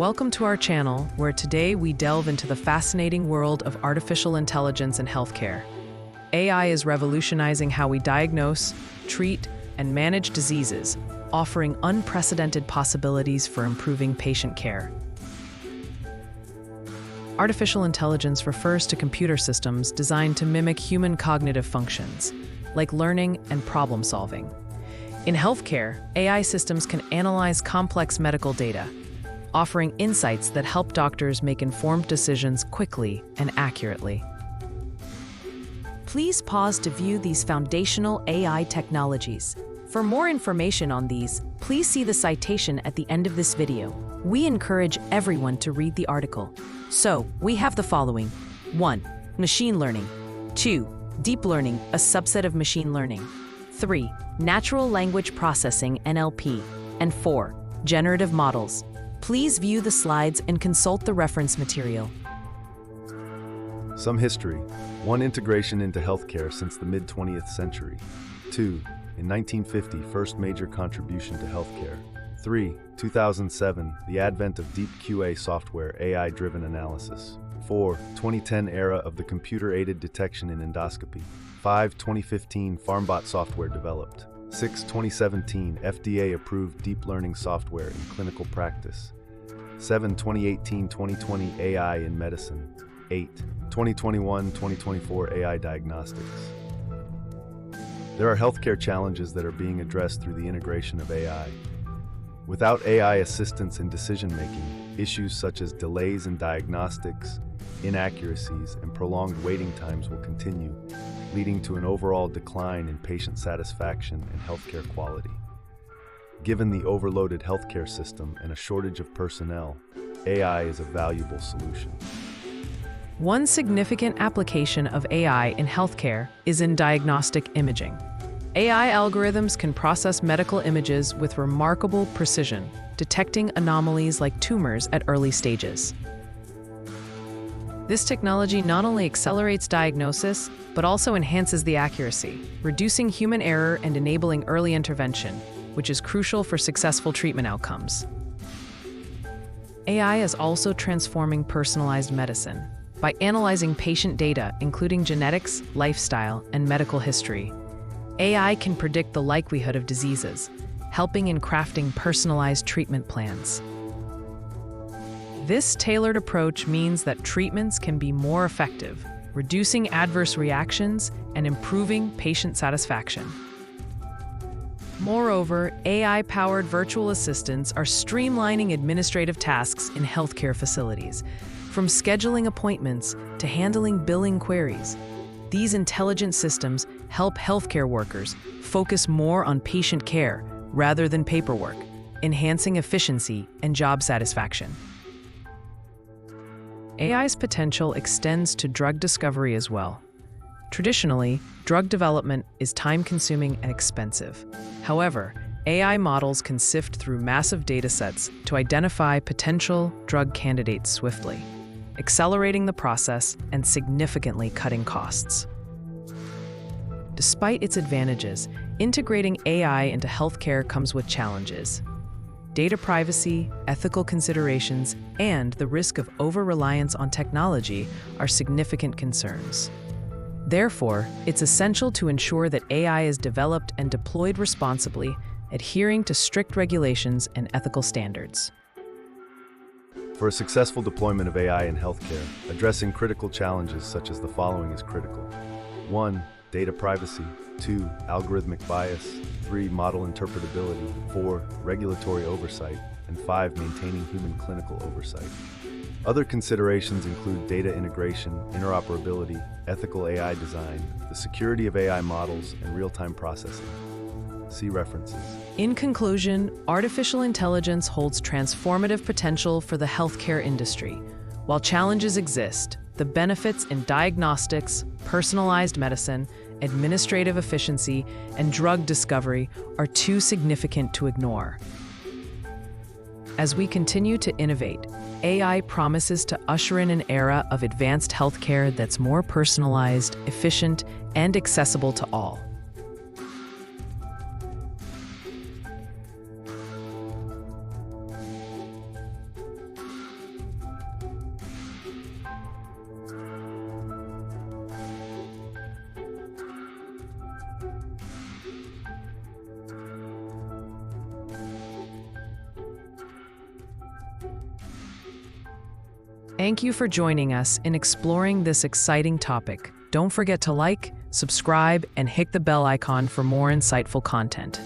Welcome to our channel, where today we delve into the fascinating world of artificial intelligence in healthcare. AI is revolutionizing how we diagnose, treat, and manage diseases, offering unprecedented possibilities for improving patient care. Artificial intelligence refers to computer systems designed to mimic human cognitive functions, like learning and problem-solving. In healthcare, AI systems can analyze complex medical data, offering insights that help doctors make informed decisions quickly and accurately. Please pause to view these foundational AI technologies. For more information on these, please see the citation at the end of this video. We encourage everyone to read the article. So, we have the following. 1. Machine learning. 2. Deep learning, a subset of machine learning. 3. Natural language processing, NLP. And 4. Generative models. Please view the slides and consult the reference material. Some history. 1. Integration into healthcare since the mid-20th century. 2. In 1950, first major contribution to healthcare. 3. 2007, the advent of deep QA software, AI-driven analysis. 4. 2010 era of the computer-aided detection in endoscopy. 5. 2015, FarmBot software developed. 6. 2017, FDA-approved deep learning software in clinical practice. 7. 2018-2020, AI in medicine. 8. 2021-2024, AI diagnostics. There are healthcare challenges that are being addressed through the integration of AI. Without AI assistance in decision-making, issues such as delays in diagnostics, inaccuracies, and prolonged waiting times will continue, leading to an overall decline in patient satisfaction and healthcare quality. Given the overloaded healthcare system and a shortage of personnel, AI is a valuable solution. One significant application of AI in healthcare is in diagnostic imaging. AI algorithms can process medical images with remarkable precision, detecting anomalies like tumors at early stages. This technology not only accelerates diagnosis, but also enhances the accuracy, reducing human error and enabling early intervention, which is crucial for successful treatment outcomes. AI is also transforming personalized medicine. By analyzing patient data, including genetics, lifestyle, and medical history, AI can predict the likelihood of diseases, helping in crafting personalized treatment plans. This tailored approach means that treatments can be more effective, reducing adverse reactions and improving patient satisfaction. Moreover, AI-powered virtual assistants are streamlining administrative tasks in healthcare facilities, from scheduling appointments to handling billing queries. These intelligent systems help healthcare workers focus more on patient care rather than paperwork, enhancing efficiency and job satisfaction. AI's potential extends to drug discovery as well. Traditionally, drug development is time-consuming and expensive. However, AI models can sift through massive datasets to identify potential drug candidates swiftly, accelerating the process and significantly cutting costs. Despite its advantages, integrating AI into healthcare comes with challenges. Data privacy, ethical considerations, and the risk of over-reliance on technology are significant concerns. Therefore, it's essential to ensure that AI is developed and deployed responsibly, adhering to strict regulations and ethical standards. For a successful deployment of AI in healthcare, addressing critical challenges such as the following is critical. 1. Data privacy. 2. Algorithmic bias. 3. Model interpretability. 4. Regulatory oversight. And 5. Maintaining human clinical oversight. Other considerations include data integration, interoperability, ethical AI design, the security of AI models, and real-time processing. See references. In conclusion, artificial intelligence holds transformative potential for the healthcare industry. While challenges exist, the benefits in diagnostics, personalized medicine, administrative efficiency, and drug discovery are too significant to ignore. As we continue to innovate, AI promises to usher in an era of advanced healthcare that's more personalized, efficient, and accessible to all. Thank you for joining us in exploring this exciting topic. Don't forget to like, subscribe, and hit the bell icon for more insightful content.